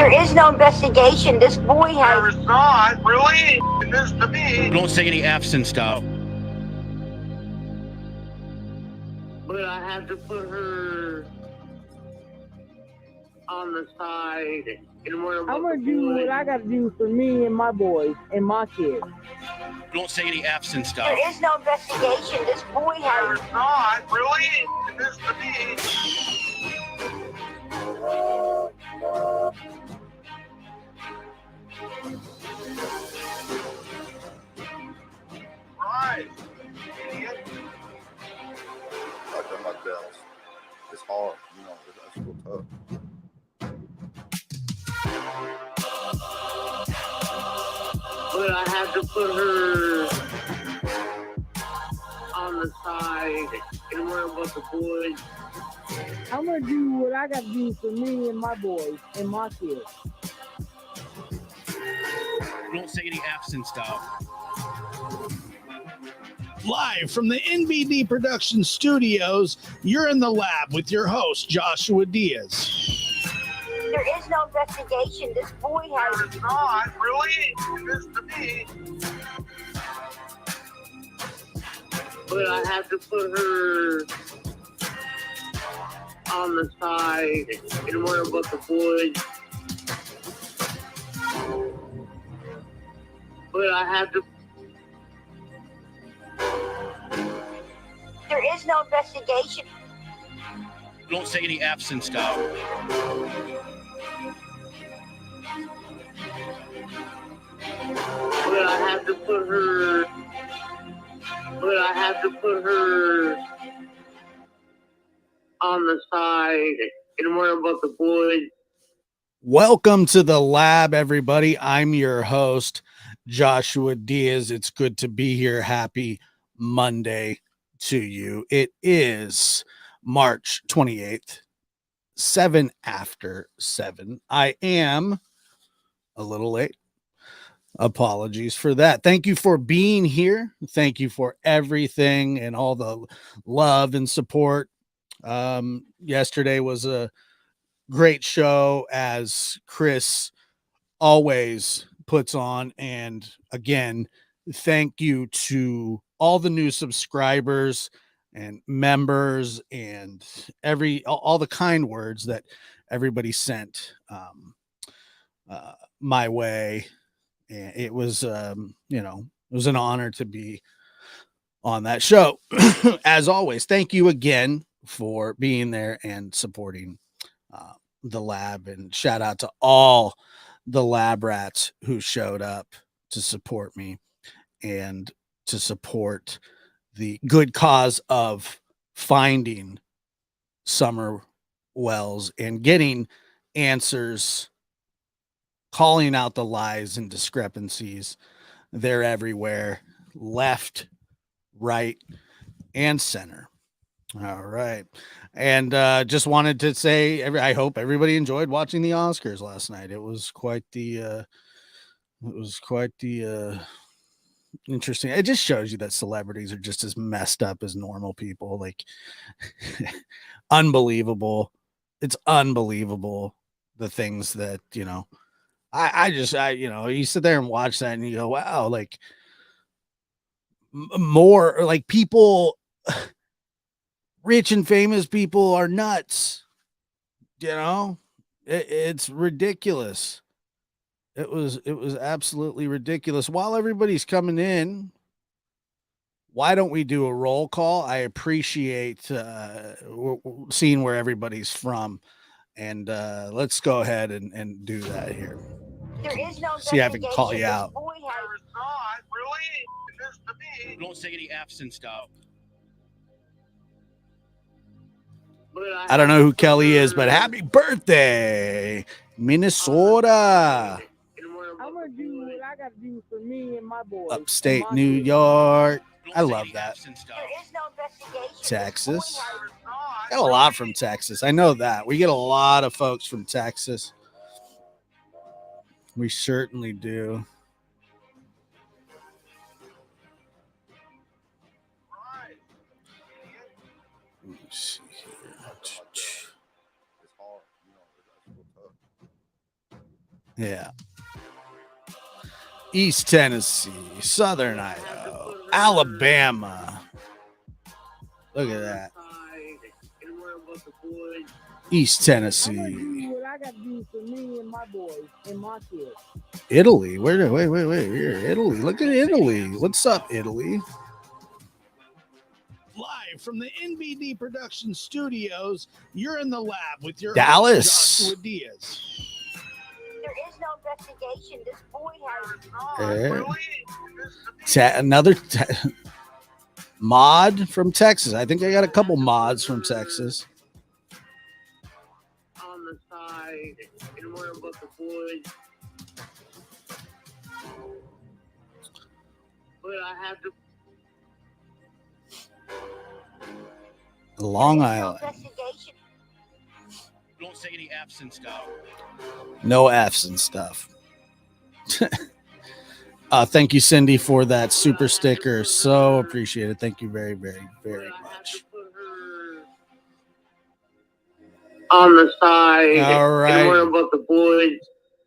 There is no investigation. This boy has... There is not, really? It is to me. Don't say any F's and stuff. But I had to put her on the side and worry about I'm gonna do what I gotta do for me and my boys and my kids. Don't say any F's and stuff. There is no investigation. This boy There has... is not, really? It is to me. Right. Idiot. I've done my best. It's hard, you know, it's real tough. But I had to put her on the side and worry about the boys. I'm gonna do what I gotta do for me and my boys and my kids. Don't say any F's and stuff. Live from the NBD Production Studios, you're in the lab with your host, Joshua Diaz. There is no investigation. This boy has... There is not, really? It is to me. But I had to put her on the side and worry about the boys. But I had to. There is no investigation. Don't say any F's and stuff. But I had to put her. But I had to put her on the side and worry about the boys. Welcome to the lab, everybody. I'm your host, Joshua Diaz. It's good to be here. Happy Monday to you. It is March 28th, 7 after 7. I am a little late. Apologies for that. Thank you for being here. Thank you for everything and all the love and support. Yesterday was a great show, as Chris always puts on. And again, thank you to all the new subscribers and members and all the kind words that everybody sent my way. And it was, it was an honor to be on that show. As always, thank you again for being there and supporting the lab, and shout out to all the lab rats who showed up to support me and to support the good cause of finding Summer Wells and getting answers, calling out the lies and discrepancies. They're everywhere, left, right, and center. All right. And just wanted to say, I hope everybody enjoyed watching the Oscars last night. It was quite the interesting. It just shows you that celebrities are just as messed up as normal people. Like, unbelievable. It's unbelievable, the things that, I you sit there and watch that and you go, wow, like more like people, rich and famous people are nuts. It's ridiculous. It was absolutely ridiculous. While everybody's coming in, why don't we do a roll call? I appreciate seeing where everybody's from. And let's go ahead and do that here. There is no See, I can call you out. There is not, really? It is to me. Don't say any F's and stuff. I don't know who Kelly is, but happy birthday, Minnesota. I'm gonna do what I gotta do for me and my boys. Upstate and my New kids. York. Don't I say love any that. F's and stuff. There is no investigation. Texas. There is not. Got a lot from Texas. I know that. We get a lot of folks from Texas. We certainly do. Right. Let me see here. It's hard, you know, it's real tough. Yeah. East Tennessee, Southern Idaho, Alabama. Look at that. East I'm gonna Tennessee, do what I gotta do for me and my boys and my kids. Italy. Wait. Here, Italy. Look at Italy. What's up, Italy? Live from the NBD Production Studios, you're in the lab with your Dallas. host, Joshua Diaz. There is no investigation. This boy has Another mod from Texas. I think I got a couple mods from Texas. On the side and worry about the boys. But I have to. Long Island. investigation. Don't say any F's and stuff. No F's and stuff. Thank you, Cindy, for that super sticker. So appreciated. Thank you very, very, very much. On the side. All right. And worry about the boys.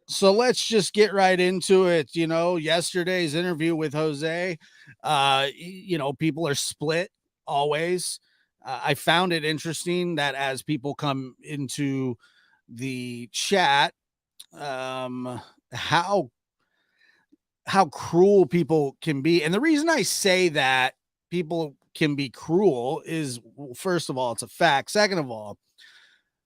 So let's just get right into it. You know, yesterday's interview with Jose, you know, people are split always. I found it interesting that as people come into the chat, how cruel people can be. And the reason I say that people can be cruel is, first of all, it's a fact. Second of all,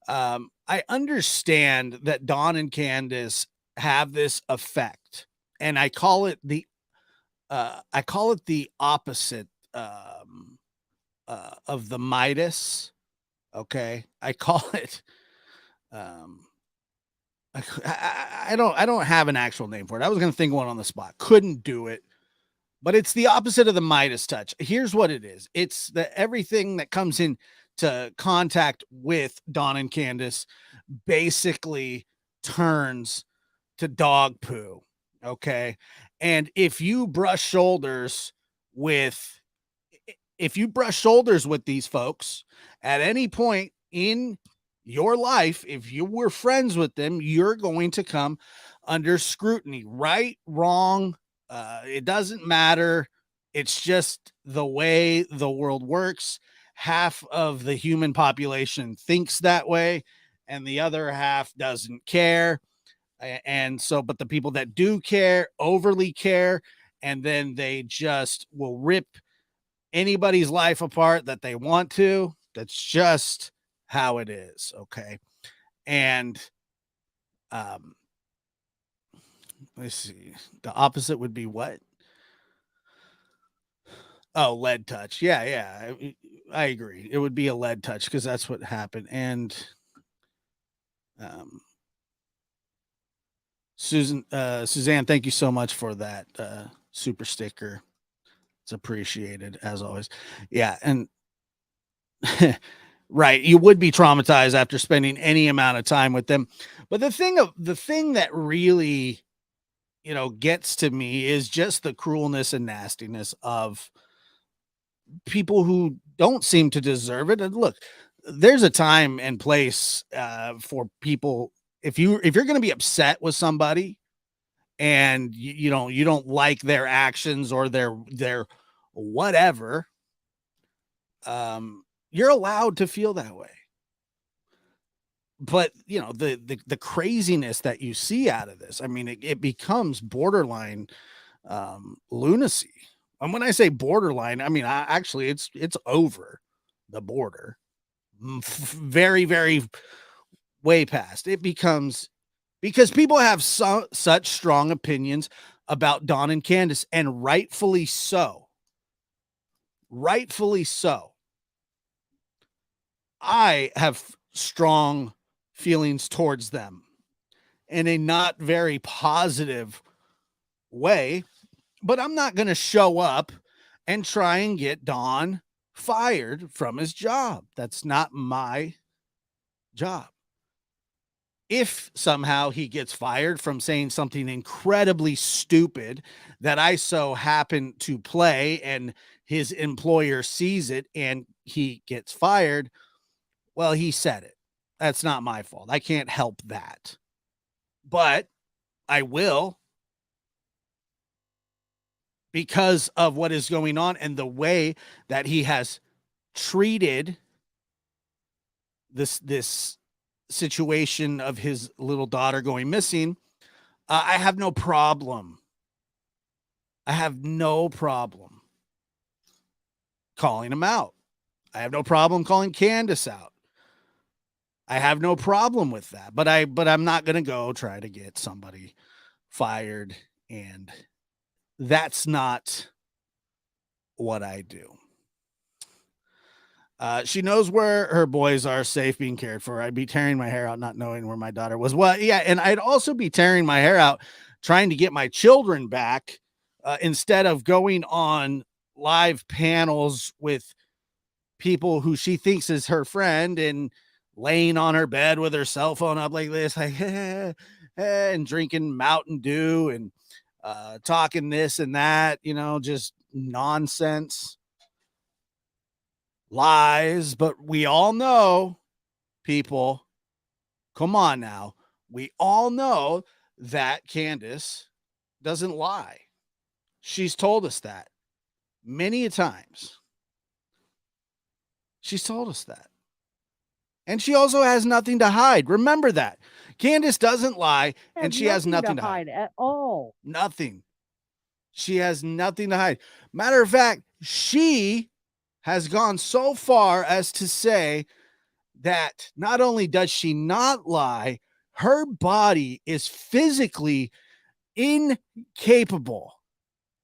I understand that Don and Candace have this effect, and I call it the opposite of the Midas. Okay, I call it. I don't have an actual name for it. I was going to think one on the spot, couldn't do it. But it's the opposite of the Midas touch. Here's what it is. It's that everything that comes in to contact with Don and Candace basically turns to dog poo. Okay. And if you brush shoulders with these folks at any point in your life, if you were friends with them, you're going to come under scrutiny. Right, wrong, it doesn't matter. It's just the way the world works. Half of the human population thinks that way, and the other half doesn't care. And so, but the people that do care overly care, and then they just will rip anybody's life apart that they want to. That's just how it is. Okay. And let's see. The opposite would be what? Oh, lead touch. Yeah. I agree. It would be a lead touch because that's what happened. And Suzanne, thank you so much for that super sticker. It's appreciated as always. Yeah, and right, you would be traumatized after spending any amount of time with them. But the thing that really, you know, gets to me is just the cruelness and nastiness of people who don't seem to deserve it. And look, there's a time and place for people. If you're going to be upset with somebody and you don't like their actions or their whatever, you're allowed to feel that way. But you know, the craziness that you see out of this, I mean, it becomes borderline lunacy. And when I say borderline, I mean, actually it's over the border, very, very way past. It becomes, because people have such strong opinions about Don and Candace, and rightfully so. Rightfully so. I have strong feelings towards them in a not very positive way, but I'm not going to show up and try and get Don fired from his job. That's not my job. If somehow he gets fired from saying something incredibly stupid that I so happen to play and his employer sees it and he gets fired, well, he said it. That's not my fault. I can't help that. But I will, because of what is going on and the way that he has treated this situation of his little daughter going missing. I have no problem. I have no problem calling him out. I have no problem calling Candace out. I have no problem with that. But I'm not going to go try to get somebody fired, and that's not what I do. She knows where her boys are safe being cared for. I'd be tearing my hair out not knowing where my daughter was. Well, yeah, and I'd also be tearing my hair out trying to get my children back instead of going on live panels with people who she thinks is her friend and laying on her bed with her cell phone up like this, like, and drinking Mountain Dew and talking this and that, just nonsense. Lies, but we all know, people, come on now, we all know that Candace doesn't lie. She's told us that many a times. She's told us that. And she also has nothing to hide. Remember that. Candace doesn't lie, and she has nothing to hide at all. Nothing. She has nothing to hide. Matter of fact, she has gone so far as to say that not only does she not lie, her body is physically incapable,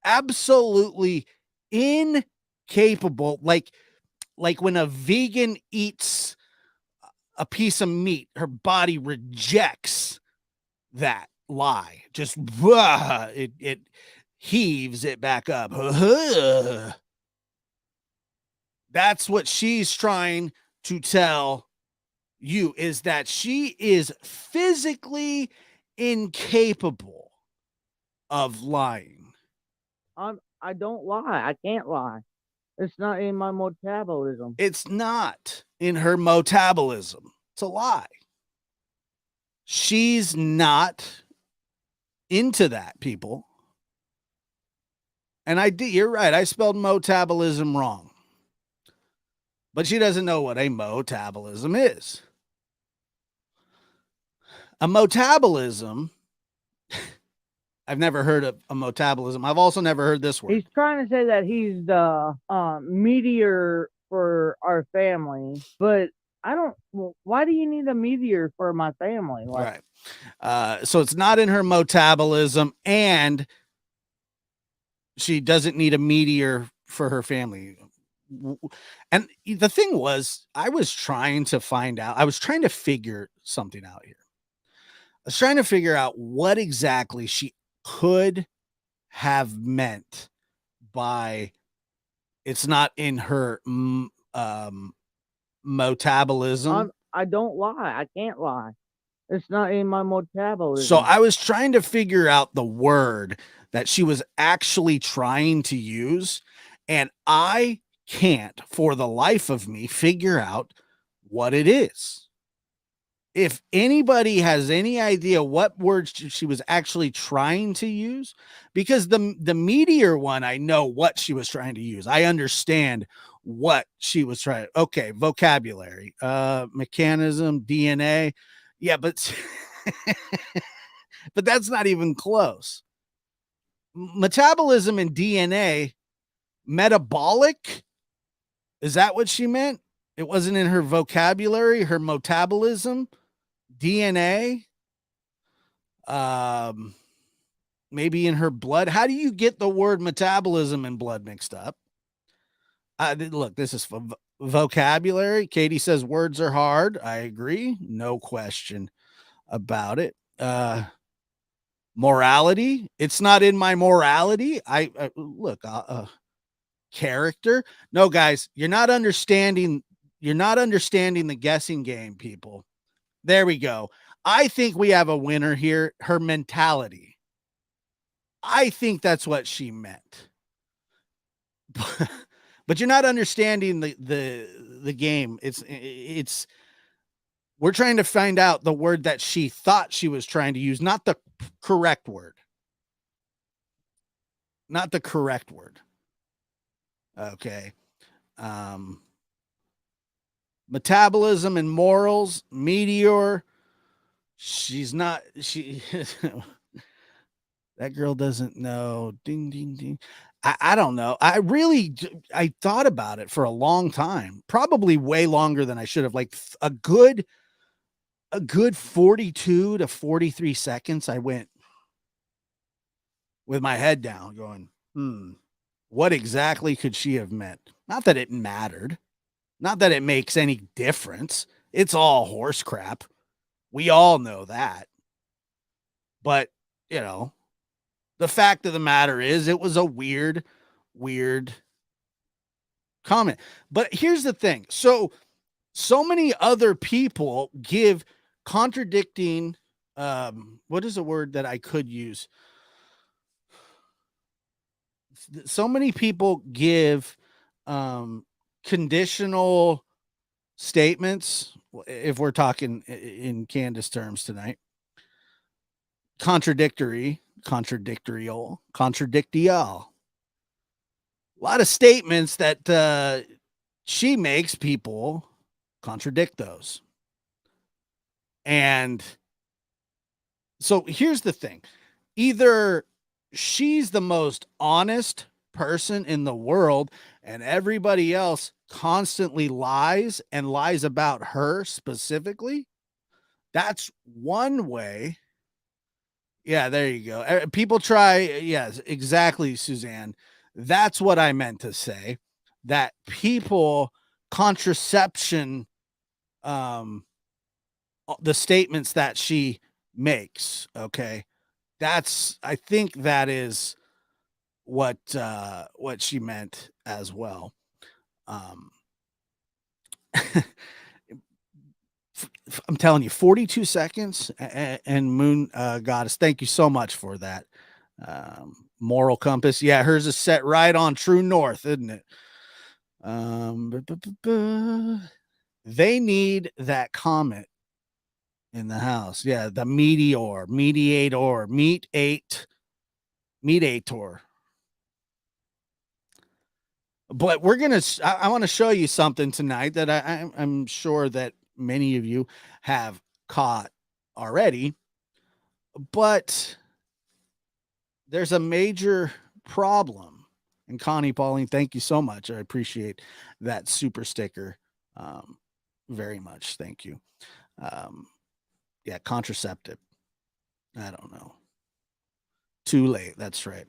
absolutely incapable. Like when a vegan eats a piece of meat, her body rejects that lie. Just it heaves it back up. That's what she's trying to tell you, is that she is physically incapable of lying. I don't lie. I can't lie. It's not in my metabolism. It's not in her metabolism. It's a lie. She's not into that, people. And you're right. I spelled metabolism wrong. But she doesn't know what a metabolism is. A metabolism, I've never heard of a metabolism. I've also never heard this word. He's trying to say that he's the meteor for our family, but I don't. Well, why do you need a meteor for my family? Right. So it's not in her metabolism, and she doesn't need a meteor for her family. And the thing was, I was trying to figure something out here. I was trying to figure out what exactly she could have meant by it's not in her metabolism. I don't lie. I can't lie. It's not in my metabolism. So I was trying to figure out the word that she was actually trying to use, and I can't for the life of me figure out what it is. If anybody has any idea what words she was actually trying to use, because the meteor one, I know what she was trying to use. I understand what she was trying. Okay, vocabulary, mechanism, DNA. Yeah, but but that's not even close. Metabolism and DNA, metabolic. Is that what she meant? It wasn't in her vocabulary, her metabolism, DNA, maybe in her blood. How do you get the word metabolism and blood mixed up? Look, this is vocabulary. Katie says words are hard. I agree. No question about it. Morality. It's not in my morality. Look, character. No, guys, you're not understanding the guessing game, people. There we go. I think we have a winner here. Her mentality. I think that's what she meant. But you're not understanding the game. It's we're trying to find out the word that she thought she was trying to use, not the correct word. Not the correct word. Okay. Metabolism and morals, meteor. She that girl doesn't know. Ding, ding, ding. I don't know. I thought about it for a long time, probably way longer than I should have. Like a good 42 to 43 seconds. I went with my head down going, what exactly could she have meant? Not that it mattered. Not that it makes any difference. It's all horse crap. We all know that. But, you know, the fact of the matter is it was a weird comment. But here's the thing. So many other people give contradicting, what is a word that I could use? So many people give conditional statements, if we're talking in Candace terms tonight. Contradictory. A lot of statements that she makes, people contradict those. And so here's the thing. Either she's the most honest person in the world and everybody else constantly lies and lies about her specifically. That's one way. Yeah, there you go. People try. Yes, exactly, Suzanne. That's what I meant to say. That people contraception, the statements that she makes. Okay, I think that is what she meant as well. I'm telling you, 42 seconds and Moon Goddess. Thank you so much for that. Moral compass. Yeah, hers is set right on true north, isn't it? They need that comet in the house. Yeah, the mediator. But I want to show you something tonight that I'm sure that many of you have caught already, but there's a major problem. And Connie Pauline, thank you so much. I appreciate that super sticker very much. Thank you. Yeah, contraceptive. I don't know. Too late. That's right.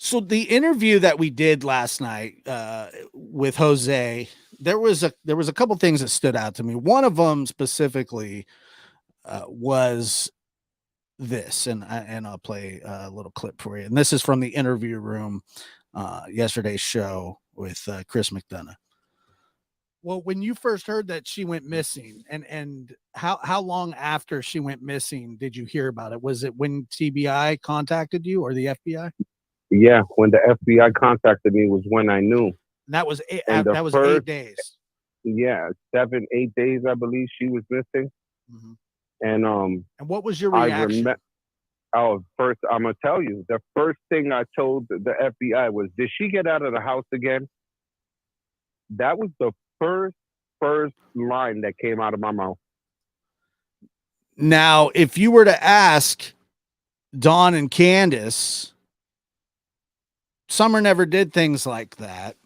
So the interview that we did last night with Jose, there was a couple things that stood out to me. One of them specifically was this, and I'll play a little clip for you. And this is from the interview room, yesterday's show with Chris McDonough. Well, when you first heard that she went missing, and how long after she went missing did you hear about it? Was it when TBI contacted you or the FBI? Yeah, when the FBI contacted me was when I knew. And that was 8 days. Yeah, 7-8 days, I believe she was missing. Mm-hmm. And what was your reaction? First, I'm gonna tell you, the first thing I told the FBI was, "Did she get out of the house again?" That was the first line that came out of my mouth. Now, if you were to ask Dawn and Candace, Summer never did things like that.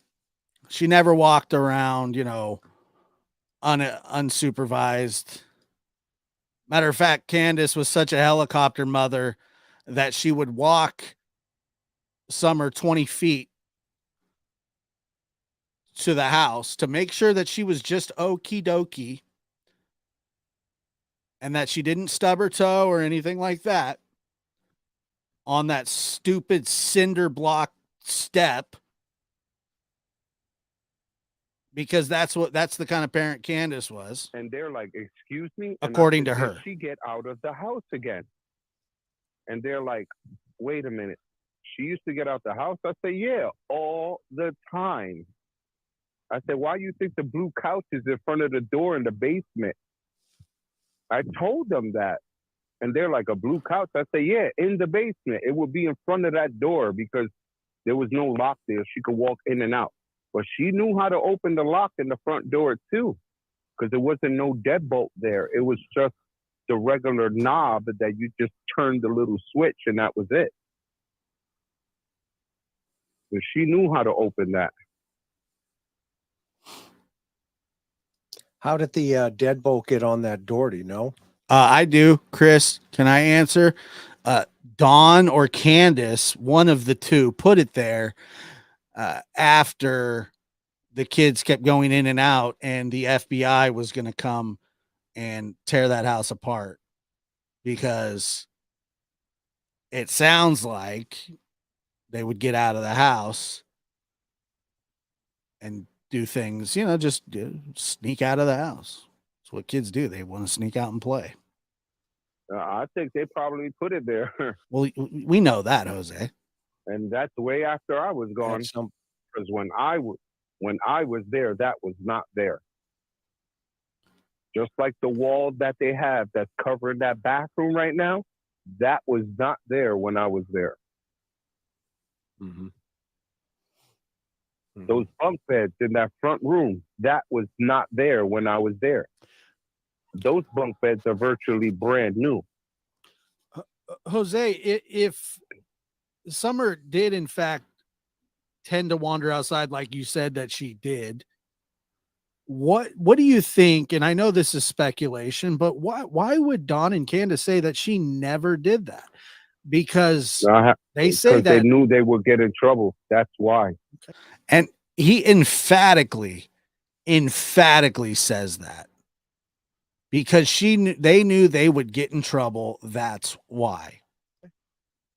She never walked around, unsupervised. Matter of fact, Candace was such a helicopter mother that she would walk Summer 20 feet to the house to make sure that she was just okie dokie and that she didn't stub her toe or anything like that on that stupid cinder block step, because that's the kind of parent Candace was. And they're like, "Excuse me?" According to her. "Did she get out of the house again?" And they're like, "Wait a minute. She used to get out the house?" I say, "Yeah, all the time." I said, "Why do you think the blue couch is in front of the door in the basement?" I told them that. And they're like, a blue couch? I say, yeah, in the basement. It would be in front of that door because there was no lock there. She could walk in and out. But she knew how to open the lock in the front door too, because there wasn't no deadbolt there. It was just the regular knob that you just turned the little switch and that was it. So she knew how to open that. How did the deadbolt get on that door? Do you know? I do. Chris, can I answer? Dawn or Candace, one of the two, put it there after the kids kept going in and out and the FBI was going to come and tear that house apart, because it sounds like they would get out of the house and do things, just sneak out of the house. That's what kids do. They want to sneak out and play. I think they probably put it there. Well, we know that, Jose. And that's way after I was gone. Because when I was there, that was not there. Just like the wall that they have that's covering that bathroom right now, that was not there when I was there. Mm-hmm. Mm-hmm. Those bunk beds in that front room, that was not there when I was there. Those bunk beds are virtually brand new. Jose, if Summer did in fact tend to wander outside, like you said that she did, what do you think? And I know this is speculation, but why would Dawn and Candace say that she never did that? Because they say that they knew they would get in trouble. That's why. And he emphatically says that. Because they knew they would get in trouble. That's why.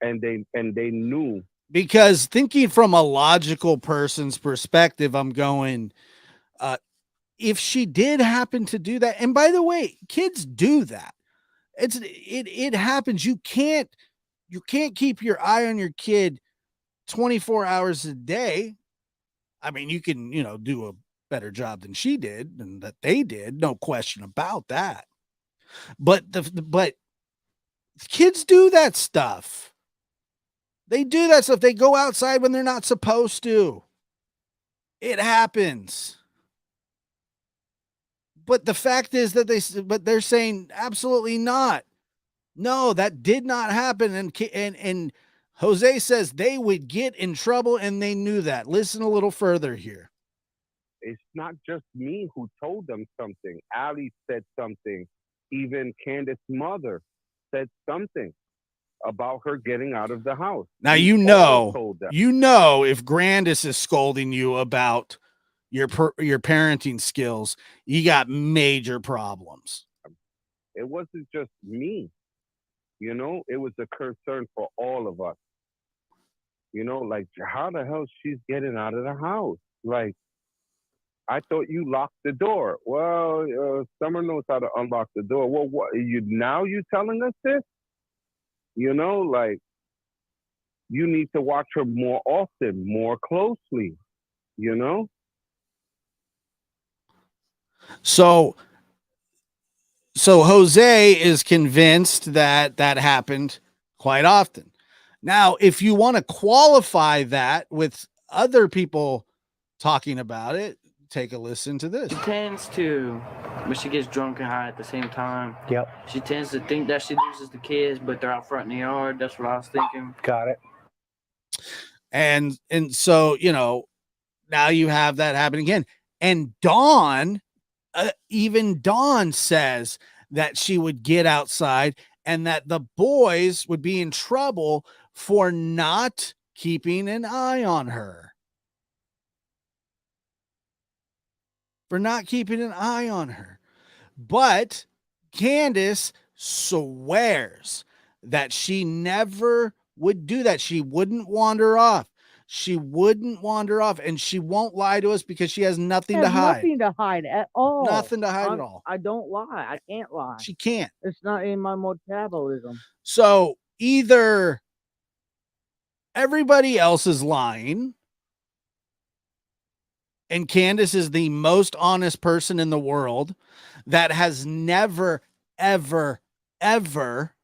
And they knew. Because thinking from a logical person's perspective, I'm going, if she did happen to do that, and by the way, kids do that. It happens. You can't keep your eye on your kid 24 hours a day. I mean, you can, do a better job than she did and that they did, no question about that. But kids do that stuff. They do that stuff. They go outside when they're not supposed to. It happens. But the fact is that they're saying absolutely not. No, that did not happen. And Jose says they would get in trouble and they knew that. Listen a little further here. It's not just me who told them something. Allie said something. Even Candace's mother said something about her getting out of the house. Now, if Grandis is scolding you about your parenting skills, you got major problems. It wasn't just me. It was a concern for all of us. Like, how the hell she's getting out of the house? Like, I thought you locked the door. Well, Summer knows how to unlock the door. Well, what you telling us this? Like, you need to watch her more often, more closely. So Jose is convinced that happened quite often. Now, if you want to qualify that with other people talking about it, take a listen to this. She tends to, but she gets drunk and high at the same time. Yep. She tends to think that she loses the kids, but they're out front in the yard. That's what I was thinking. Got it. And so, now you have that happen again. And Dawn, even Dawn says that she would get outside and that the boys would be in trouble for not keeping an eye on her. But Candace swears that she never would do that. She wouldn't wander off. And she won't lie to us because she has nothing to hide. Nothing to hide at all. Nothing to hide at all. I don't lie. I can't lie. She can't. It's not in my metabolism. So either everybody else is lying and Candace is the most honest person in the world that has never, ever, ever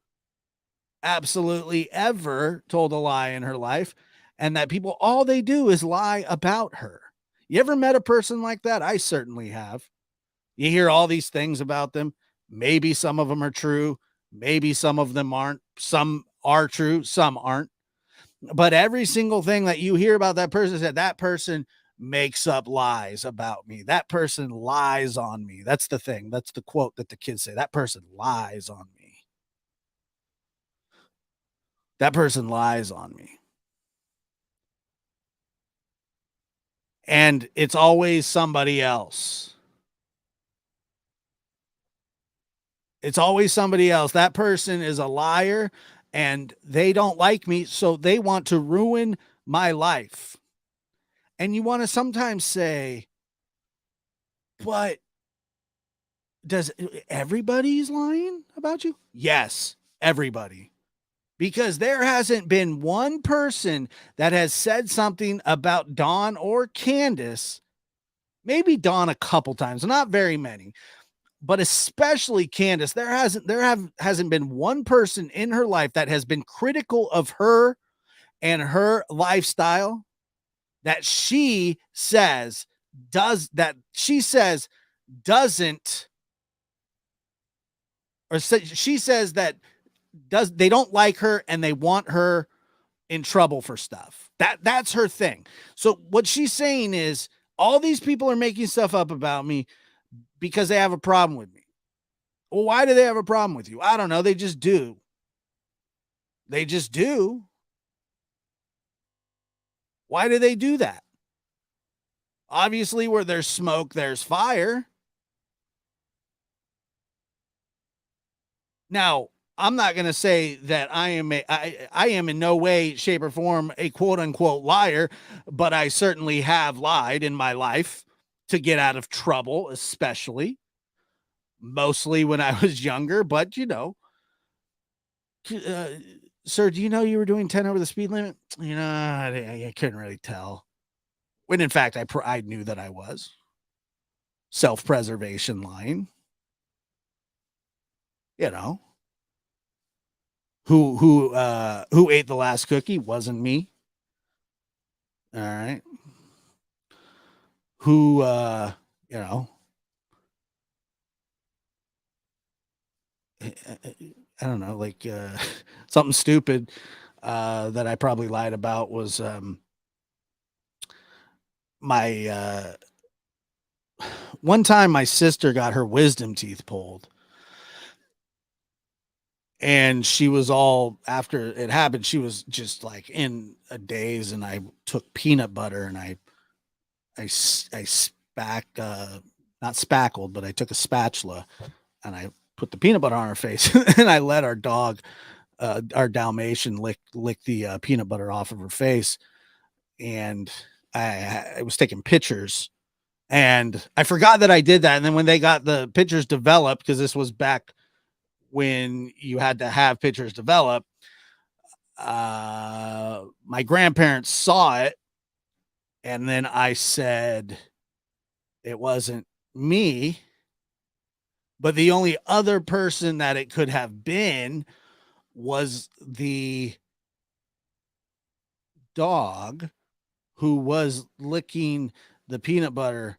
absolutely ever told a lie in her life, and that people, all they do is lie about her. You ever met a person like that? I certainly have. You hear all these things about them. Maybe some of them are true. Maybe some of them aren't. Some are true. Some aren't. But every single thing that you hear about that person said, that person makes up lies about me. That person lies on me. That's the thing. That's the quote that the kids say. That person lies on me. That person lies on me. And it's always somebody else. It's always somebody else. That person is a liar and they don't like me, so they want to ruin my life. And you want to sometimes say, but does everybody's lying about you? Yes, everybody. Because there hasn't been one person that has said something about Dawn or Candace, maybe Dawn a couple times, not very many, but especially Candace. There hasn't been one person in her life that has been critical of her and her lifestyle that she says doesn't, or she says that they don't like her and they want her in trouble for stuff. That's her thing. So what she's saying is all these people are making stuff up about me because they have a problem with me. Well, why do they have a problem with you? I don't know. They just do. They just do. Why do they do that? Obviously, where there's smoke, there's fire. Now, I'm not going to say that I am in no way, shape, or form a quote unquote liar, but I certainly have lied in my life to get out of trouble, especially mostly when I was younger. But sir, do you know you were doing 10 over the speed limit? I couldn't really tell. When in fact, I knew that I was. Self-preservation lying. Who ate the last cookie? Wasn't me. All right. Who I don't know, like something stupid that I probably lied about was my one time my sister got her wisdom teeth pulled. And she was all, after it happened, she was just like in a daze, and I took peanut butter and I not spackled, but I took a spatula and I put the peanut butter on her face and I let our dog, our Dalmatian lick the peanut butter off of her face. And I was taking pictures and I forgot that I did that. And then when they got the pictures developed, because this was back when you had to have pictures develop, my grandparents saw it. And then I said, it wasn't me, but the only other person that it could have been was the dog who was licking the peanut butter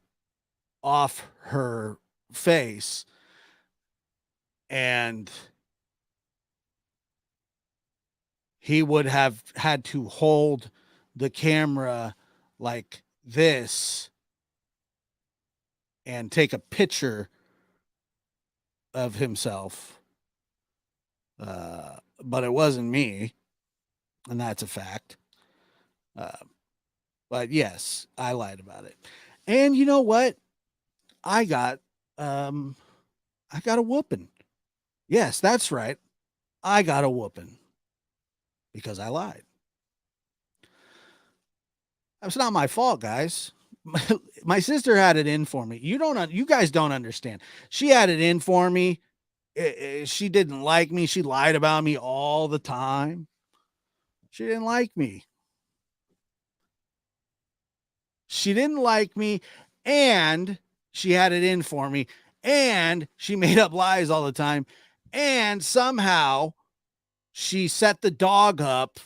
off her face. And he would have had to hold the camera like this and take a picture of himself. But it wasn't me. And that's a fact. But yes, I lied about it. And you know what? I got a whooping. Yes, that's right. I got a whooping because I lied. It's not my fault, guys. My sister had it in for me. You guys don't understand. She had it in for me. She didn't like me. She lied about me all the time. She didn't like me. She didn't like me, and she had it in for me, and she made up lies all the time, and somehow she set the dog up.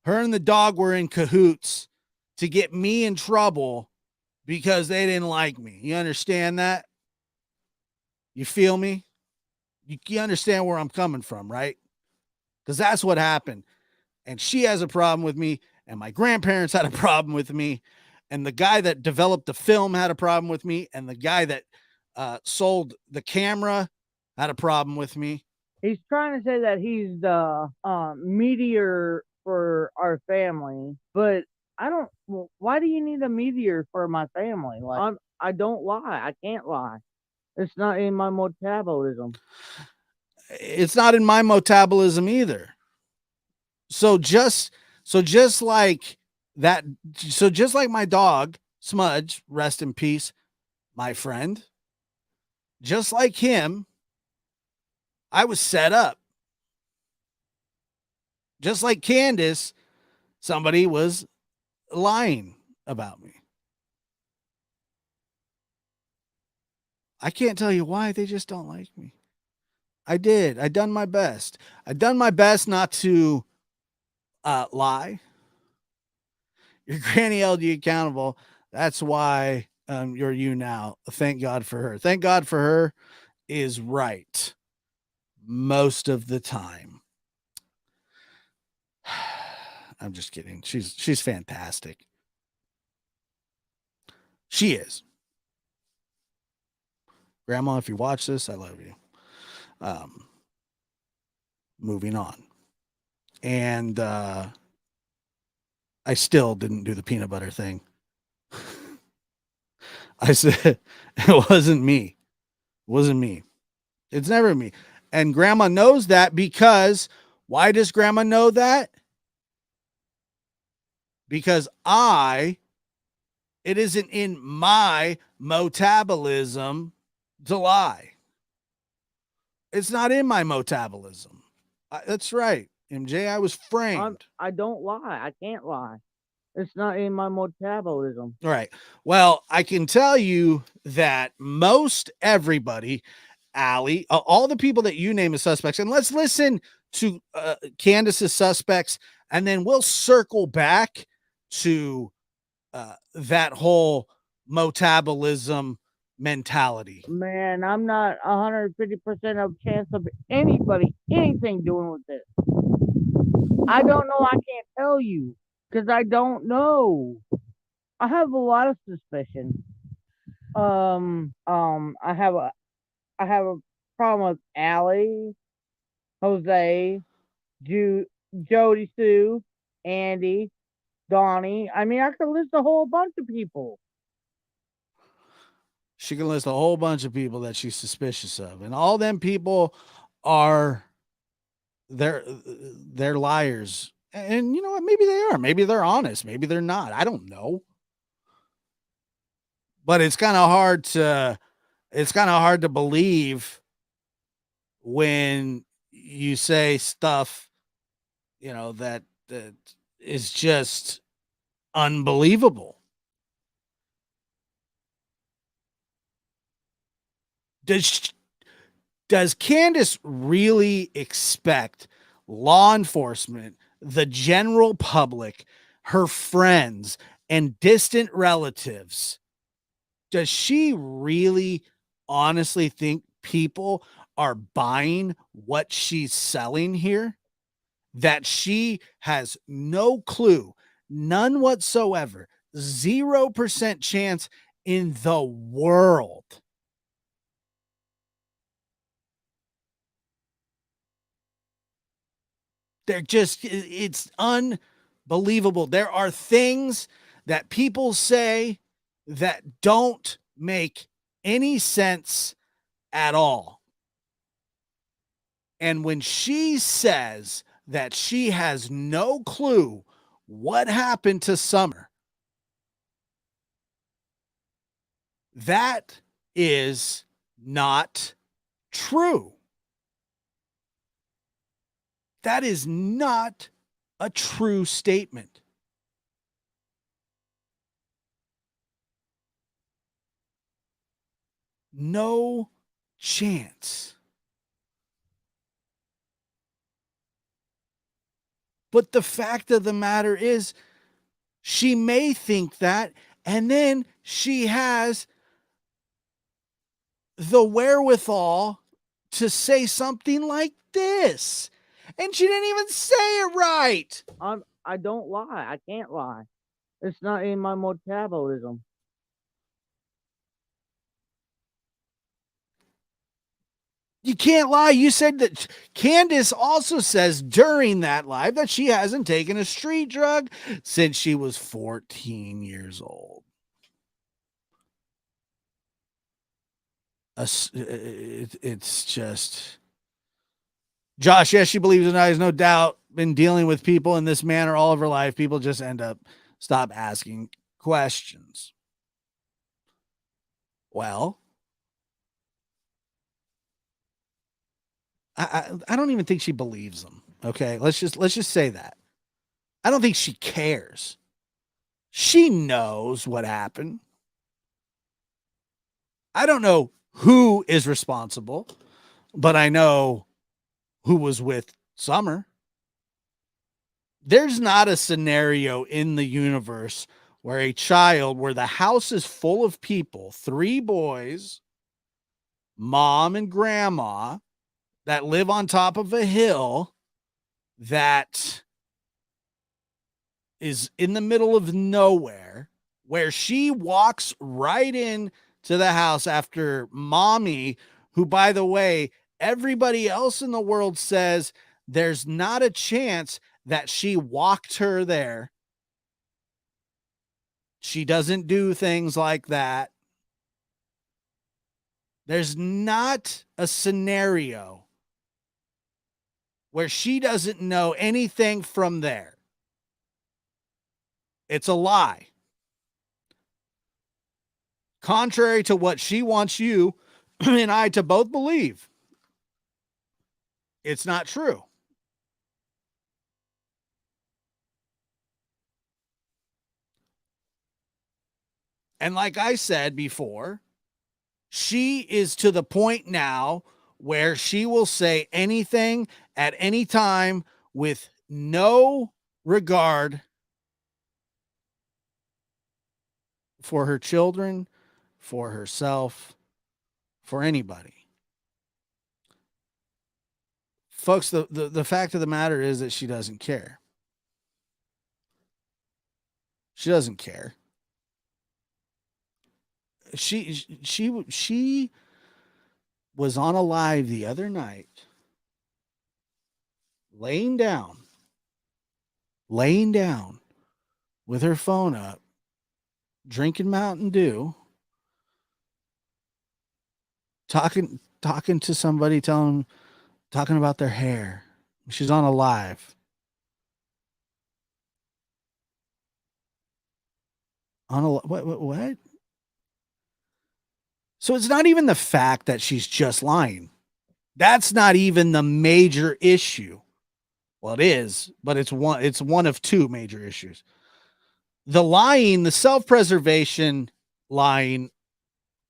Her and the dog were in cahoots to get me in trouble because they didn't like me. You understand that? You feel me? You understand where I'm coming from, right? Because that's what happened. And she has a problem with me, and my grandparents had a problem with me, and the guy that developed the film had a problem with me, and the guy that sold the camera had a problem with me. He's trying to say that he's the meteor for our family, but I don't. Well, why do you need a meteor for my family? Like, I don't lie. I can't lie. It's not in my metabolism. It's not in my metabolism either. So just like that, so just like my dog, Smudge, rest in peace, my friend, just like him, I was set up. Just like Candace, somebody was lying about me. I can't tell you why, they just don't like me. I done my best. I done my best not to lie. Your granny held you accountable. That's why you're you now. Thank God for her. Thank God for her is right most of the time. I'm just kidding. She's fantastic. She is. Grandma, if you watch this, I love you. Moving on. And I still didn't do the peanut butter thing. I said it wasn't me. It wasn't me. It's never me. And grandma knows that because why does grandma know that? Because it isn't in my metabolism to lie. It's not in my metabolism. That's right. MJ, I was framed. I don't lie. I can't lie. It's not in my metabolism. All right. Well, I can tell you that most everybody, Allie, all the people that you name as suspects, and let's listen to Candace's suspects, and then we'll circle back to that whole metabolism mentality. Man, I'm not 150% of chance of anything doing with this. I don't know. I can't tell you because I don't know. I have a lot of suspicion. I have a problem with Allie, Jose, Jody Sue, Andy, Donnie. I mean, I could list a whole bunch of people. She can list a whole bunch of people that she's suspicious of, and all them people are they're liars. And you know what? Maybe they are. Maybe they're honest. Maybe they're not. I don't know. But it's kind of hard to believe when you say stuff, you know, that is just unbelievable. Does Candace really expect law enforcement, the general public, her friends, and distant relatives? Does she really honestly think people are buying what she's selling here? That she has no clue, none whatsoever, 0% chance in the world it's unbelievable. There are things that people say that don't make any sense at all. And when she says that she has no clue what happened to Summer, that is not true. That is not a true statement. No chance. But the fact of the matter is, she may think that, and then she has the wherewithal to say something like this. And she didn't even say it right. I don't lie. I can't lie. It's not in my metabolism. You can't lie. You said that Candace also says during that live that she hasn't taken a street drug since she was 14 years old. It's just Josh. Yes, she believes in eyes, no doubt. Been dealing with people in this manner all of her life. People just end up stop asking questions. Well, I don't even think she believes them. Okay, let's just say that. I don't think she cares. She knows what happened. I don't know who is responsible, but I know who was with Summer. There's not a scenario in the universe where the house is full of people, 3 boys, mom and grandma, that live on top of a hill that is in the middle of nowhere, where she walks right in to the house after mommy, who, by the way, everybody else in the world says there's not a chance that she walked her there. She doesn't do things like that. There's not a scenario where she doesn't know anything from there. It's a lie. Contrary to what she wants you and I to both believe. It's not true. And like I said before, she is to the point now where she will say anything at any time with no regard for her children, for herself, for anybody. Folks, the fact of the matter is that she doesn't care. She doesn't care. She was on a live the other night, laying down with her phone up, drinking Mountain Dew, talking to somebody, talking about their hair. She's on a live. What? So it's not even the fact that she's just lying. That's not even the major issue. Well, it is, but it's one of 2 major issues. The lying, the self-preservation lying,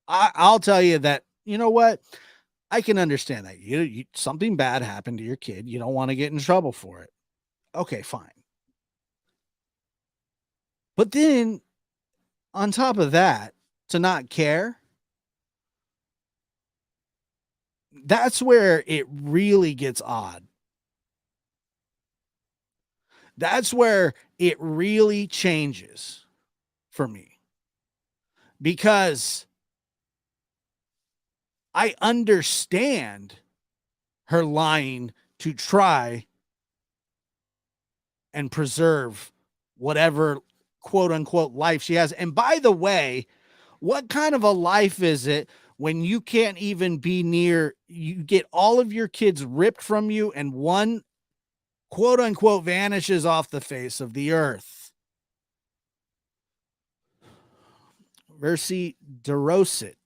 I'll tell you that, you know what? I can understand that. You something bad happened to your kid. You don't want to get in trouble for it. Okay, fine. But then on top of that, to not care, that's where it really gets odd. That's where it really changes for me. Because I understand her lying to try and preserve whatever quote unquote life she has. And by the way, what kind of a life is it when you can't even be near, you get all of your kids ripped from you and one quote unquote vanishes off the face of the earth? Versi Derosit,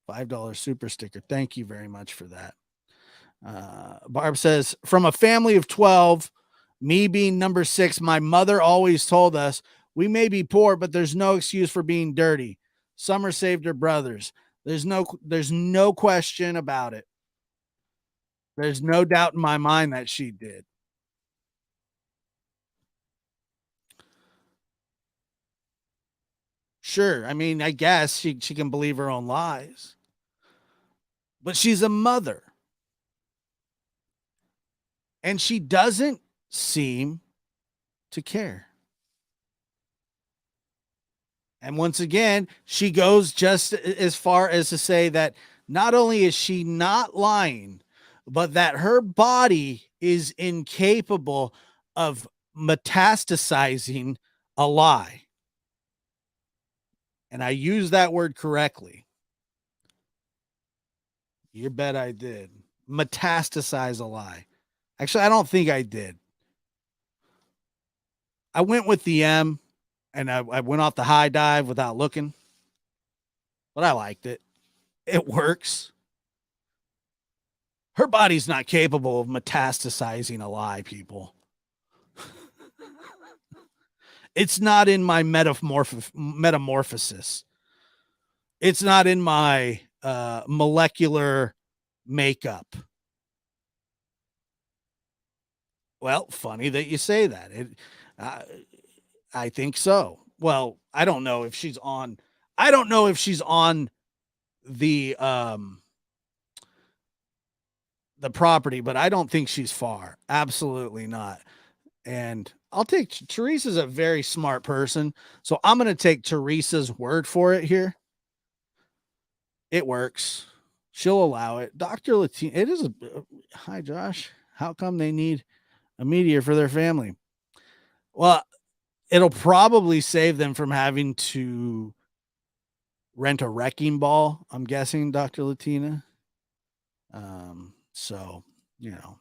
$5 super sticker. Thank you very much for that. Barb says, from a family of 12, me being number 6, my mother always told us we may be poor, but there's no excuse for being dirty. Summer saved her brothers. There's no question about it. There's no doubt in my mind that she did. Sure. I mean, I guess she can believe her own lies. But she's a mother. And she doesn't seem to care. And once again, she goes just as far as to say that not only is she not lying, but that her body is incapable of metastasizing a lie. And I use that word correctly. You bet I did. Metastasize a lie. Actually, I don't think I did. I went with the M, and I went off the high dive without looking, but I liked it. It works. Her body's not capable of metastasizing a lie, people. It's not in my metamorphosis. It's not in my molecular makeup. Well, funny that you say that. I think so. Well, I don't know if she's on. I don't know if she's on the property, but I don't think she's far. Absolutely not. And I'll take Teresa's a very smart person, so I'm going to take Teresa's word for it here. It works. She'll allow it. Dr. Latina, it is a hi, Josh. How come they need a meteor for their family? Well, it'll probably save them from having to rent a wrecking ball, I'm guessing, Dr. Latina. So, you know.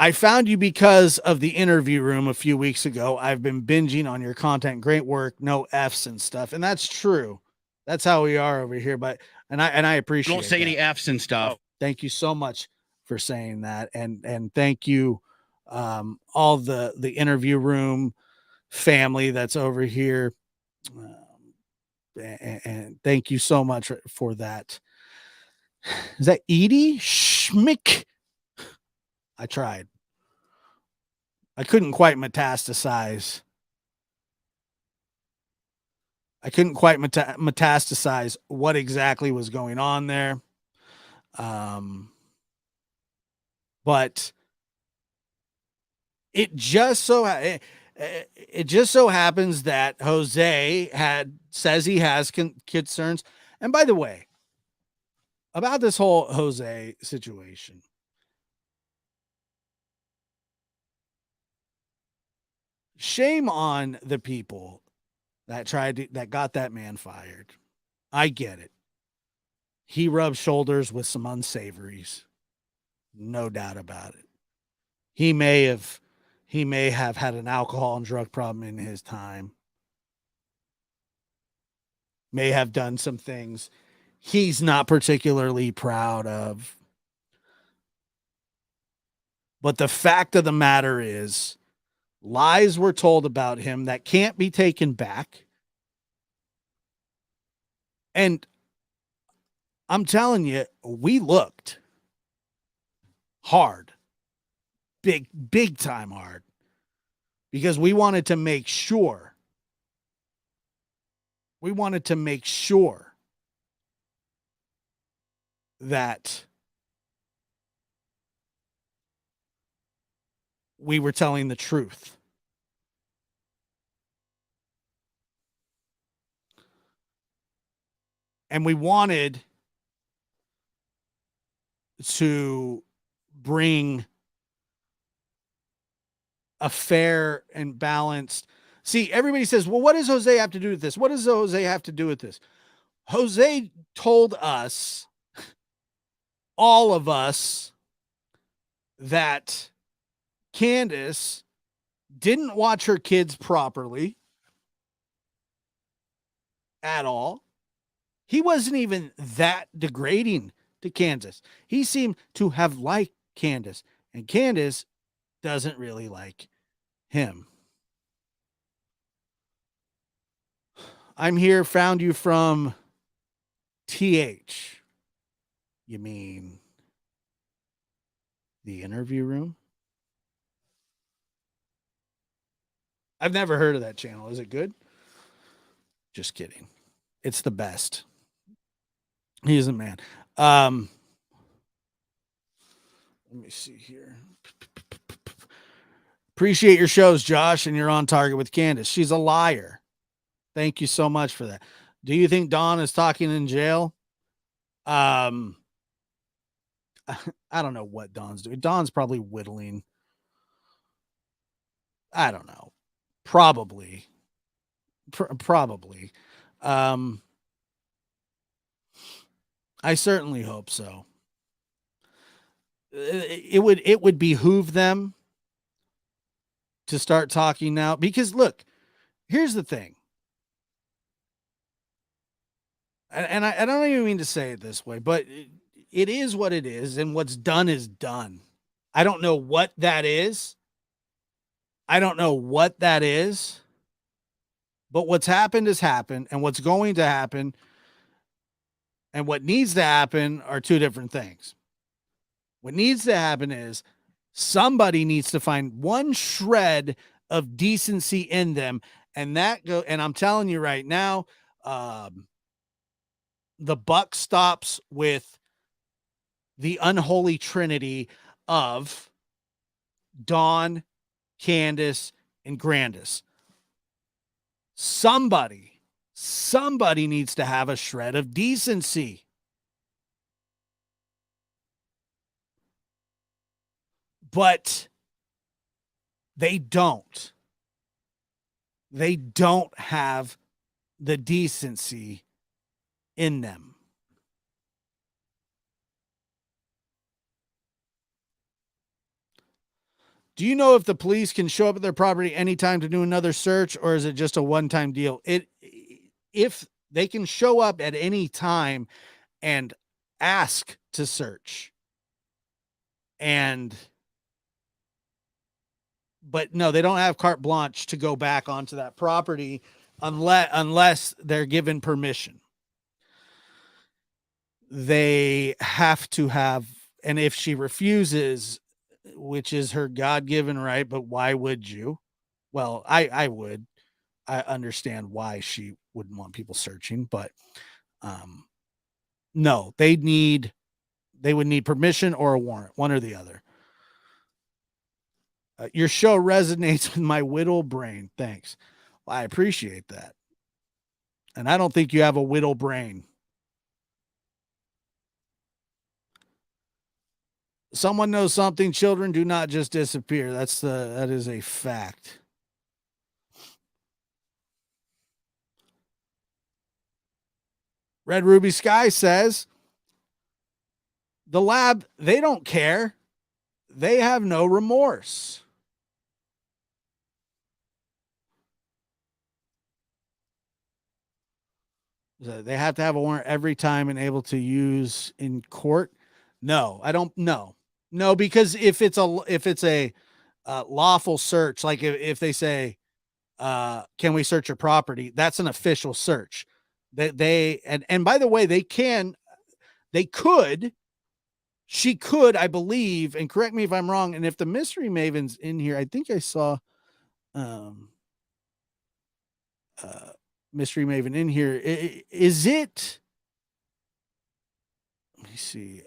I found you because of the interview room a few weeks ago. I've been binging on your content. Great work. No F's and stuff. And that's true. That's how we are over here. But I appreciate Don't say that. any F's and stuff. Thank you so much for saying that. And thank you, all the interview room family that's over here. And thank you so much for that. Is that Edie Schmick? I tried. I couldn't quite metastasize. Metastasize what exactly was going on there. But it just so happens that Jose says he has concerns. And by the way, about this whole Jose situation, shame on the people that got that man fired. I get it. He rubbed shoulders with some unsavories. No doubt about it. He may have had an alcohol and drug problem in his time. May have done some things he's not particularly proud of. But the fact of the matter is, lies were told about him that can't be taken back. And I'm telling you, we looked hard, big time hard, because we wanted to make sure. That we were telling the truth. And we wanted to bring a fair and balanced. See, everybody says, well, what does Jose have to do with this? What does Jose have to do with this? Jose told us, all of us, that Candace didn't watch her kids properly at all. He wasn't even that degrading to Candace. He seemed to have liked Candace, and Candace doesn't really like him. I'm here, found you from TH. You mean the interview room? I've never heard of that channel. Is it good? Just kidding. It's the best. He is a man. Let me see here. Appreciate your shows, Josh, and you're on target with Candace. She's a liar. Thank you so much for that. Do you think Dawn is talking in jail? I don't know what Dawn's doing. Dawn's probably whittling. I don't know. Probably. Probably. I certainly hope so. It would behoove them to start talking now, because look, here's the thing. And I don't even mean to say it this way, but it is what it is, and what's done is done. I don't know what that is. But what's happened has happened, and what's going to happen and what needs to happen are two different things. What needs to happen is somebody needs to find one shred of decency in them, and I'm telling you right now, the buck stops with the unholy trinity of Dawn, Candace, and Grandis. Somebody needs to have a shred of decency. But they don't. They don't have the decency in them. Do you know if the police can show up at their property anytime to do another search, or is it just a one-time deal? If they can show up at any time and ask to search, but no, they don't have carte blanche to go back onto that property unless they're given permission. They have to have, and if she refuses, which is her God-given right, but why would you? Well, I would. I understand why she wouldn't want people searching, but no, they would need permission or a warrant, one or the other. Your show resonates with my whittle brain. Thanks. Well, I appreciate that. And I don't think you have a whittle brain. Someone knows something. Children do not just disappear. That is a fact. Red Ruby Sky says, the lab, they don't care. They have no remorse. They have to have a warrant every time and able to use in court. No, I don't know. No, because if it's a lawful search, like if they say, can we search your property? That's an official search. And by the way, she could, I believe, and correct me if I'm wrong. And if the Mystery Maven's in here, I think I saw, Mystery Maven in here. Is it? Let me see.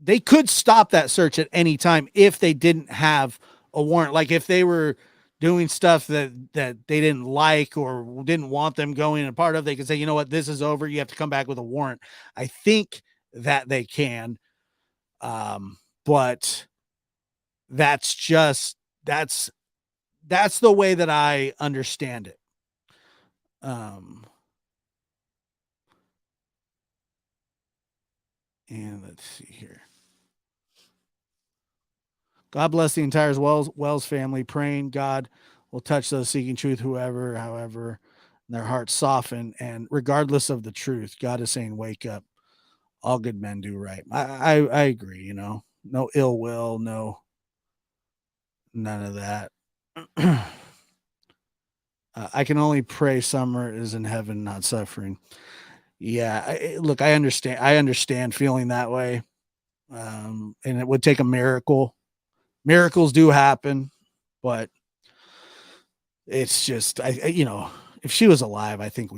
They could stop that search at any time if they didn't have a warrant. Like if they were doing stuff that they didn't like or didn't want them going and part of, they could say, you know what, this is over. You have to come back with a warrant. I think that they can. But that's the way that I understand it. And let's see here. God bless the entire Wells family, praying God will touch those seeking truth, however, their hearts soften. And regardless of the truth, God is saying, wake up. All good men do right. I agree, no ill will, none of that. I can only pray Summer is in heaven, not suffering. Yeah, look, I understand feeling that way. And it would take a miracle. Miracles do happen, but It's just, if she was alive, I think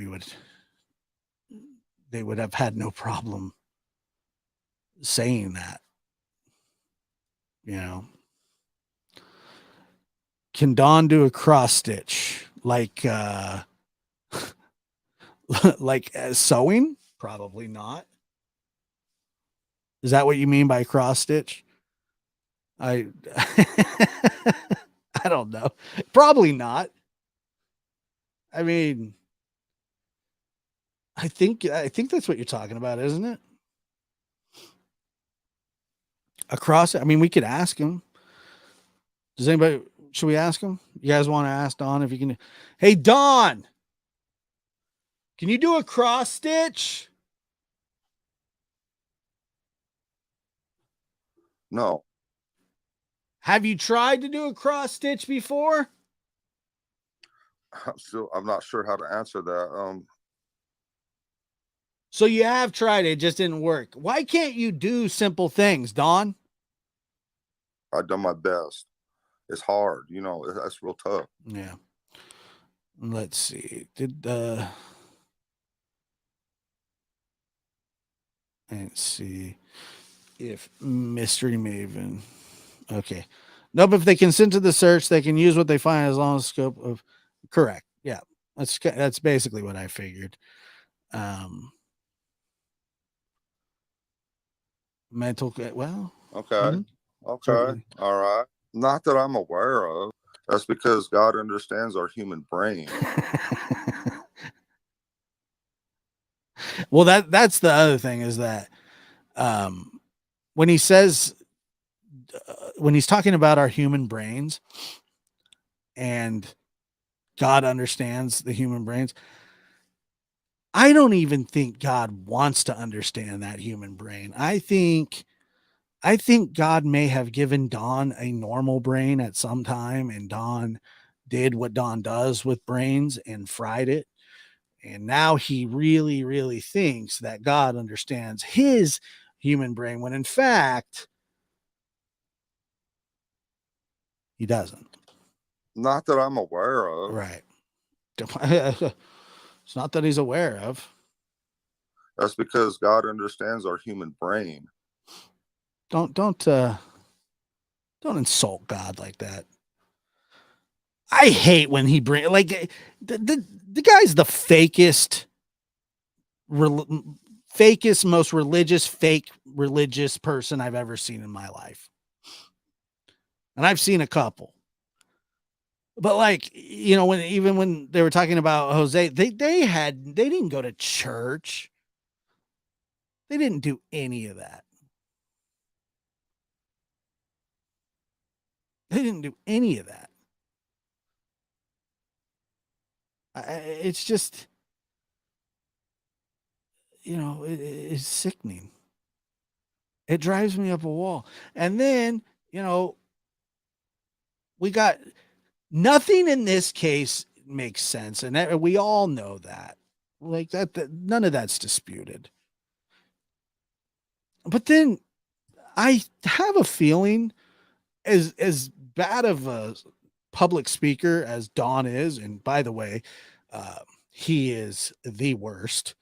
they would have had no problem saying that, you know. Can Dawn do a cross stitch like like sewing? Probably not. Is that what you mean by cross stitch? I I don't know. Probably not. I mean, I think that's what you're talking about, isn't it? Across. I mean, we could ask him. Does anybody? Should we ask him? You guys want to ask Dawn if you can? Hey, Dawn, can you do a cross stitch? No, Have you tried to do a cross stitch before? I'm not sure how to answer that. So you have tried it just didn't work. Why can't you do simple things, Dawn? I've done my best. It's hard, that's real tough. Yeah. Let's see. Let's see if Mystery Maven. Okay. Nope. If they consent to the search, they can use what they find as long as scope of correct. Yeah. That's basically what I figured. Mental. Well, Okay. Okay. certainly. All right. Not that I'm aware of. That's because God understands our human brain. Well, that's the other thing is that when he says when he's talking about our human brains and God understands the human brains, I don't even think God wants to understand that human brain. I think God may have given Dawn a normal brain at some time, and Dawn did what Dawn does with brains and fried it. And now he really, really thinks that God understands his human brain when in fact he doesn't. Not that I'm aware of. Right. It's not that he's aware of. That's because God understands our human brain. Don't insult God like that. I hate when he the guy's the fakest, most fake religious person I've ever seen in my life. And I've seen a couple. But when they were talking about Jose, they didn't go to church. They didn't do any of that. They didn't do any of that. It's just, it's sickening. It drives me up a wall. And then, we got nothing in this case makes sense. And we all know that. Like that none of that's disputed. But then I have a feeling as bad of a public speaker as Dawn is, and by the way, he is the worst.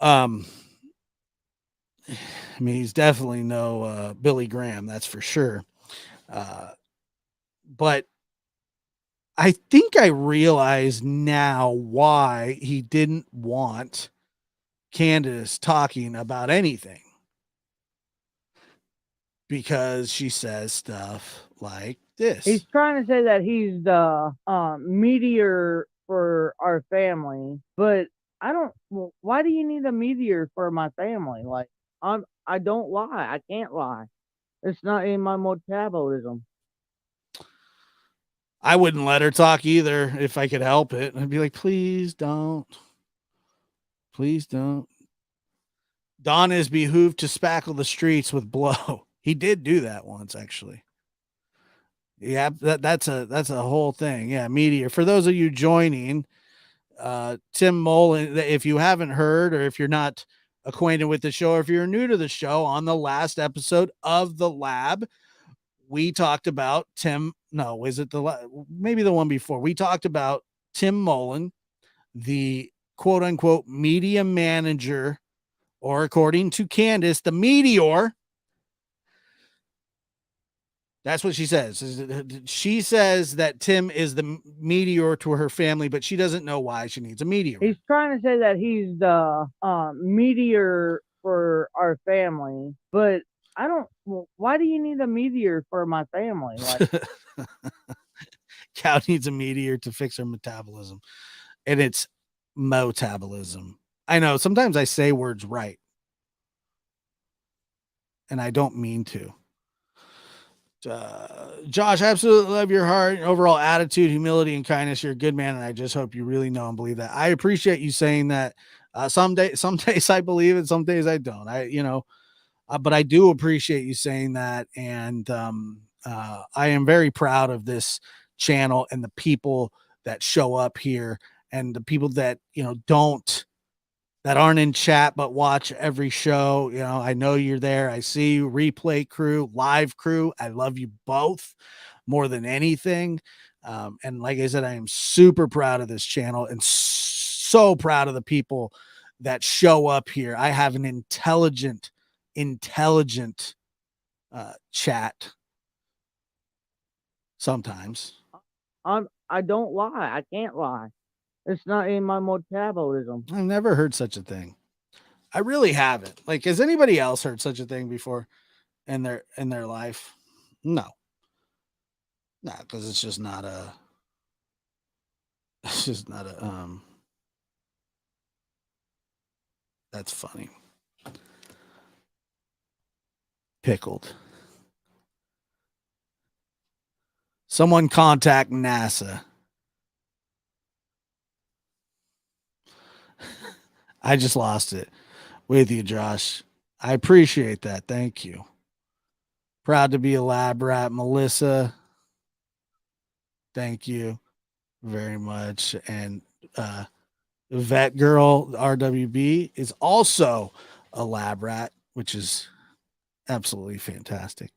I mean, he's definitely no Billy Graham, that's for sure. But I think I realize now why he didn't want Candace talking about anything. Because she says stuff like this. He's trying to say that he's the meteor for our family, but I don't. Well, why do you need a meteor for my family? Like I don't lie. I can't lie. It's not in my metabolism. I wouldn't let her talk either if I could help it. I'd be like, please don't. Please don't. Don is behooved to spackle the streets with blow. He did do that once, actually. Yeah, that's a whole thing. Yeah, meteor. For those of you joining, Tim Mullen, if you haven't heard or if you're not acquainted with the show, or if you're new to the show, on the last episode of The Lab, we talked about maybe the one before? We talked about Tim Mullen, the quote unquote media manager, or according to Candace, the meteor. That's what she says. She says that Tim is the meteor to her family, but she doesn't know why she needs a meteor. He's trying to say that he's the meteor for our family, but I don't. Well, why do you need a meteor for my family? Like, Cow needs a meteor to fix her metabolism, and it's metabolism. I know sometimes I say words right, and I don't mean to. Josh, absolutely love your heart and overall attitude, humility, and kindness. You're a good man, and I just hope you really know and believe that. I appreciate you saying that. Some days I believe it, some days I don't. But I do appreciate you saying that, and I am very proud of this channel and the people that show up here, and the people that that aren't in chat but watch every show. I know you're there. I see you. Replay crew, live crew, I love you both more than anything. And like I said, I am super proud of this channel and so proud of the people that show up here. I have an intelligent chat sometimes. I don't lie. I can't lie. It's not in my metabolism. I've never heard such a thing. I really haven't. Like, has anybody else heard such a thing before in their life? No, because it's just not a that's funny. Pickled. Someone contact NASA. I just lost it with you, Josh. I appreciate that. Thank you. Proud to be a lab rat, Melissa. Thank you very much. And Vet Girl RWB is also a lab rat, which is absolutely fantastic.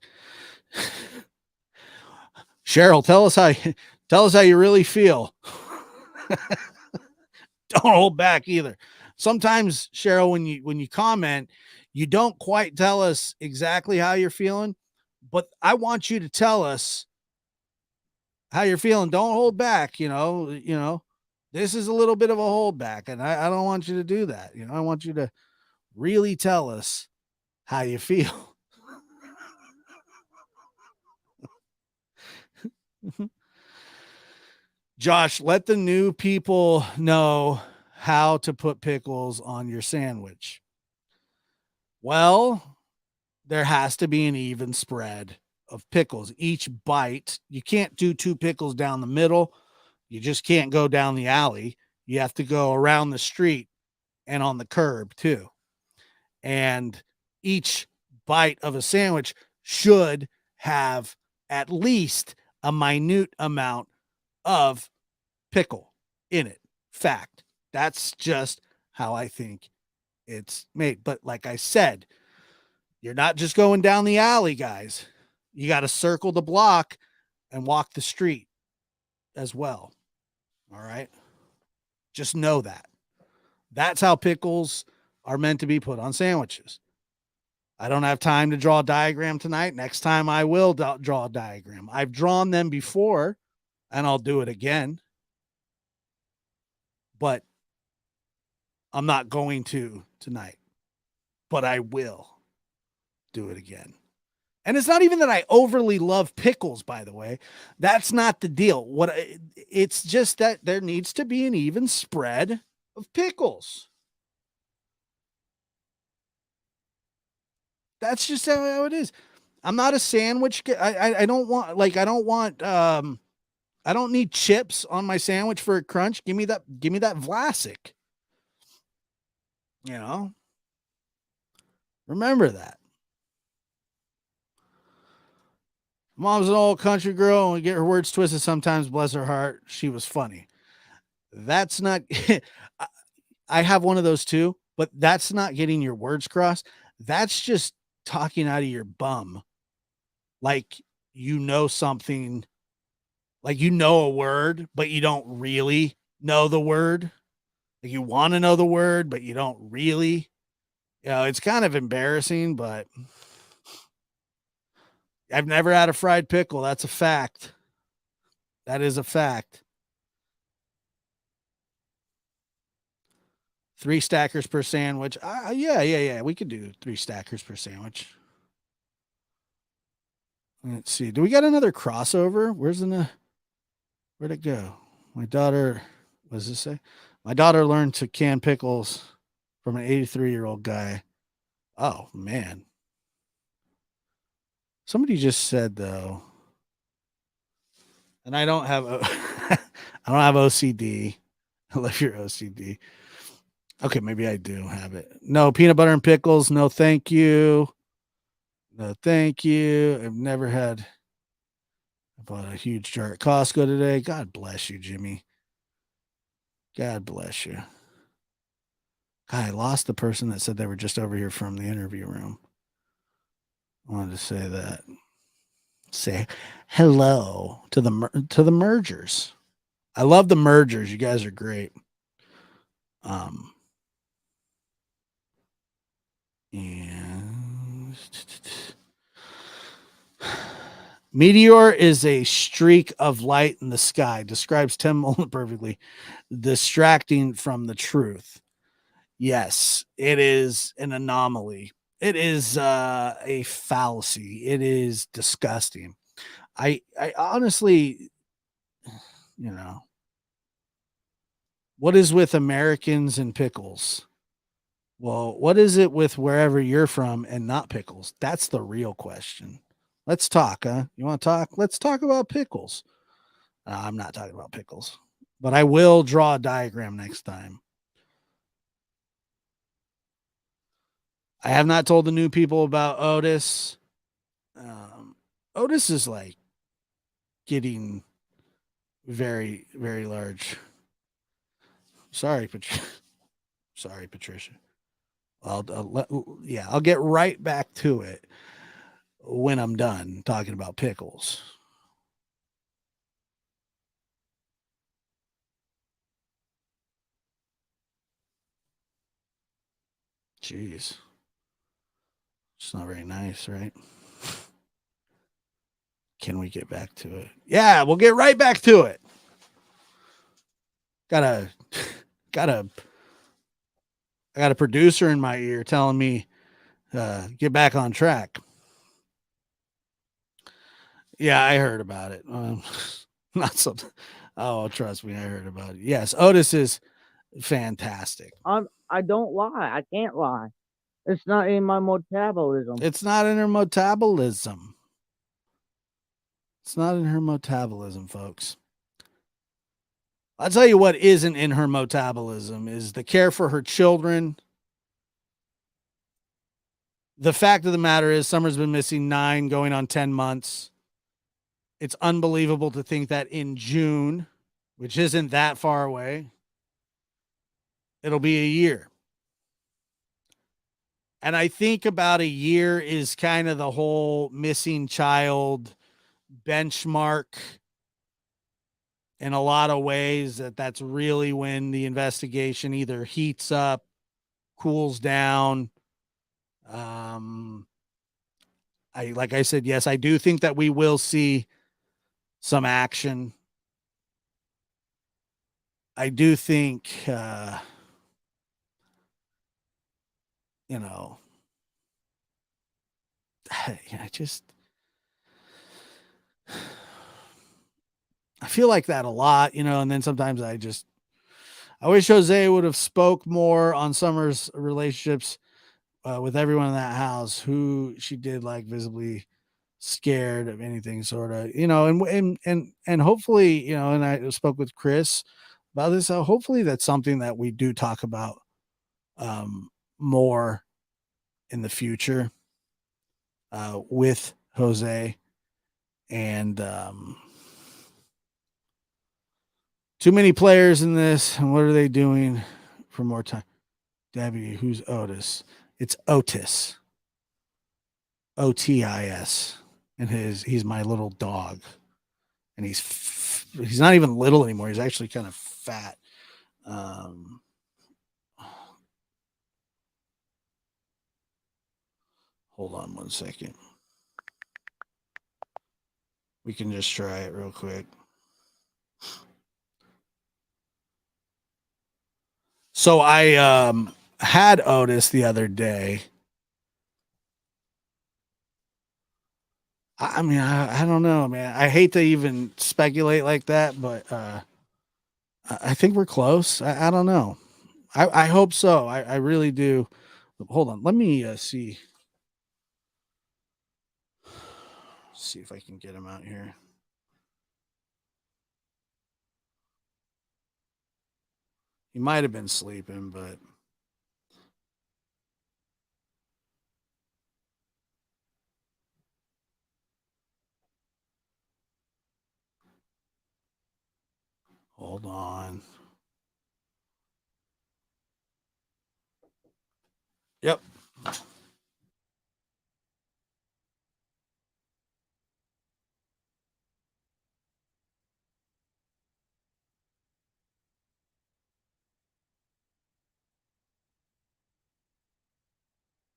Cheryl, tell us how you really feel. Don't hold back either. Sometimes, Cheryl, when you comment, you don't quite tell us exactly how you're feeling, but I want you to tell us how you're feeling. Don't hold back. This is a little bit of a holdback, and I don't want you to do that. I want you to really tell us how you feel. Josh, let the new people know how to put pickles on your sandwich. Well, there has to be an even spread of pickles. Each bite, you can't do 2 pickles down the middle. You just can't go down the alley. You have to go around the street and on the curb too. And each bite of a sandwich should have at least a minute amount of pickle in it. Fact. That's just how I think it's made. But like I said, you're not just going down the alley, guys. You got to circle the block and walk the street as well. All right. Just know that. That's how pickles are meant to be put on sandwiches. I don't have time to draw a diagram tonight. Next time I will draw a diagram. I've drawn them before and I'll do it again. But I'm not going to tonight. But I will do it again. And it's not even that I overly love pickles, by the way. That's not the deal. It's just that there needs to be an even spread of pickles. That's just how it is. I'm not a sandwich. I don't want I don't need chips on my sandwich for a crunch. Give me that Vlasic. Remember that. Mom's an old country girl and we get her words twisted sometimes. Bless her heart. She was funny. That's not, I have one of those too, but that's not getting your words crossed. That's just talking out of your bum. Like you know something, like you know a word, but you don't really know the word. Like you want to know the word, but you don't really. You know, it's kind of embarrassing, but I've never had a fried pickle. That's a fact. That is a fact. 3 stackers per sandwich. Yeah. We could do 3 stackers per sandwich. Let's see. Do we got another crossover? Where'd it go? My daughter, what does this say? My daughter learned to can pickles from an 83-year-old guy. Oh, man. Somebody just said, though, and I don't have I don't have OCD. I love your OCD. Okay, maybe I do have it. No peanut butter and pickles. No, thank you. No, thank you. I've never had. I bought a huge jar at Costco today. God bless you, Jimmy. God bless you. God, I lost the person that said they were just over here from the interview room. I wanted to say that. Say hello to the mergers. I love the mergers. You guys are great. And meteor is a streak of light in the sky. Describes Tim Mullen perfectly. Distracting from the truth. Yes, it is an anomaly. It is a fallacy. It is disgusting. I honestly, what is with Americans and pickles? Well, what is it with wherever you're from and not pickles? That's the real question. Let's talk, huh? You want to talk? Let's talk about pickles. I'm not talking about pickles, but I will draw a diagram next time. I have not told the new people about Otis. Otis is like getting very, very large. Sorry, Patricia. I'll get right back to it when I'm done talking about pickles. Jeez. It's not very nice, right? Can we get back to it? Yeah, we'll get right back to it. I got a producer in my ear telling me get back on track. Yeah, I heard about it. Not something. Oh, trust me, I heard about it. Yes, Otis is fantastic. I don't lie. I can't lie. It's not in my metabolism. It's not in her metabolism. It's not in her metabolism, folks. I'll tell you what isn't in her metabolism is the care for her children. The fact of the matter is Summer's been missing 9, going on 10 months. It's unbelievable to think that in June, which isn't that far away, it'll be a year. And I think about a year is kind of the whole missing child benchmark in a lot of ways. That's really when the investigation either heats up, cools down. Like I said, yes, I do think that we will see some action. I do think, I feel like that a lot, and then sometimes I wish Jose would have spoke more on Summer's relationships with everyone in that house, who she did like visibly scared of anything, sort of, and hopefully, and I spoke with Chris about this. Hopefully that's something that we do talk about more in the future with Jose. And too many players in this. And what are they doing for more time? Debbie, who's Otis? It's Otis. Otis. and he's my little dog, and he's not even little anymore. He's actually kind of fat. Hold on 1 second. We can just try it real quick. So I had Otis the other day. I mean, I don't know, man. I hate to even speculate like that, but I think we're close. I don't know. I hope so. I really do. Hold on. Let me see if I can get him out here. He might have been sleeping, but hold on. Yep.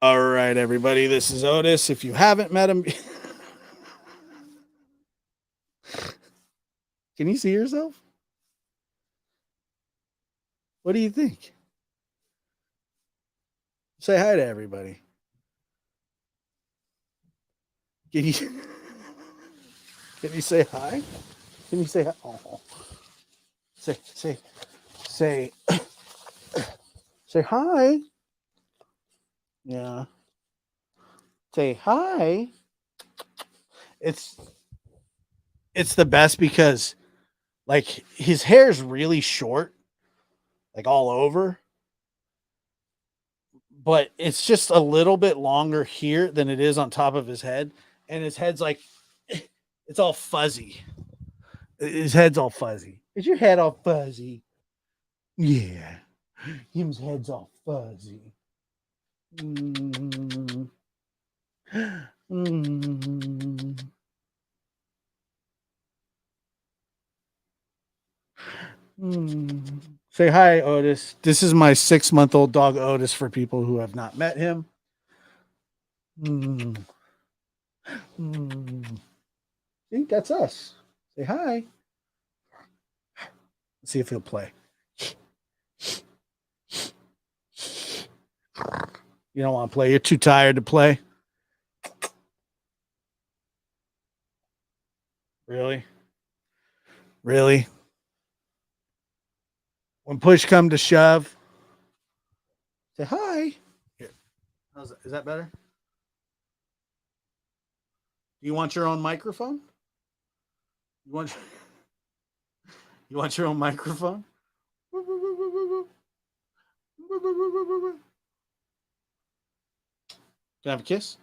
All right, everybody. This is Otis. If you haven't met him, can you see yourself? What do you think? Say hi to everybody. Can you say hi? Can you say hi? Oh. Say say hi. Yeah. Say hi. It's the best because like his hair is really short, like all over. But it's just a little bit longer here than it is on top of his head. And his head's like, it's all fuzzy. His head's all fuzzy. Is your head all fuzzy? Yeah. Him's head's all fuzzy. Mm. Mm. Mm. Say hi, Otis. This is my 6-month-old dog, Otis, for people who have not met him. Mm. Mm. See, that's us. Say hi. Let's see if he'll play. You don't want to play. You're too tired to play. Really? Really? When push come to shove, say hi. Here. How's that? Is that better? Do you want your own microphone? You want your own microphone? Can I have a kiss?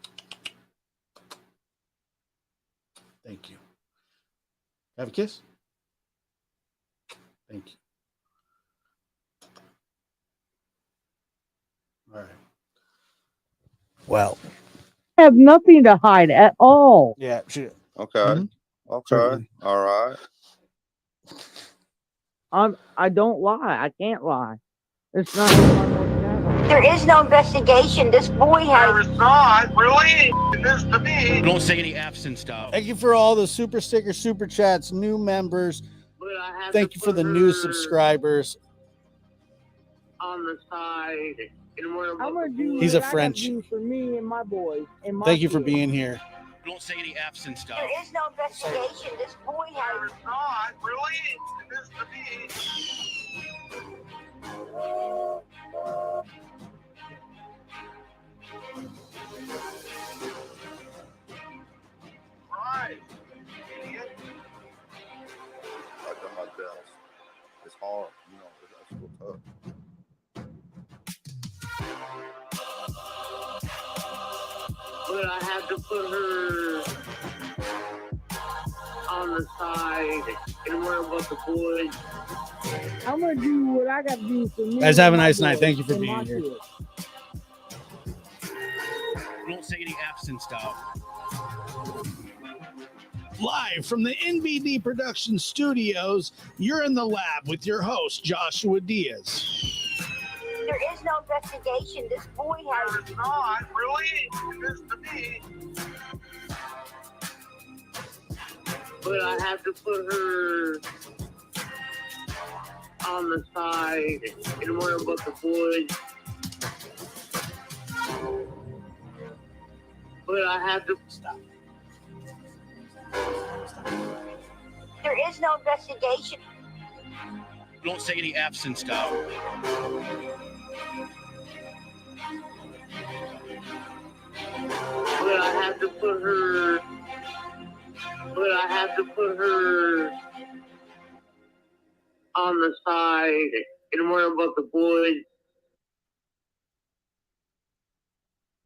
Thank you. Have a kiss? Thank you. All right. Well, I have nothing to hide at all. yeah. Okay. Mhm. Okay. Certainly. All right. I don't lie. I can't lie. It's not in my vocabulary. There is no investigation. This boy has. not really this to me. Don't say any F's and stuff. Thank you for all the super stickers, super chats, new members. Thank you for the new subscribers. On the side. And we're I'm gonna do He's a what I gotta French. do for me and my boys and my Thank you for kids. being here. Don't say any F's and stuff. There is no investigation. This boy has. not really this to me. Right. Idiot. I've done my best. It's hard, you know. That's real tough. But I have to put her on the side and worry about the boys. I'm gonna do what I gotta do for me. Guys, have a and my nice night. boys Thank you for and being my here. kids. Don't say any F's and stuff. Live from the NBD Production Studios, you're in the lab with your host, Joshua Diaz. There is no investigation. This boy has. It's not really. It is to me. But I have to put her on the side and worry about the boys. But I have to stop. There is no investigation. Don't say any F's and stuff. But I have to put her. But I have to put her on the side and worry about the boys.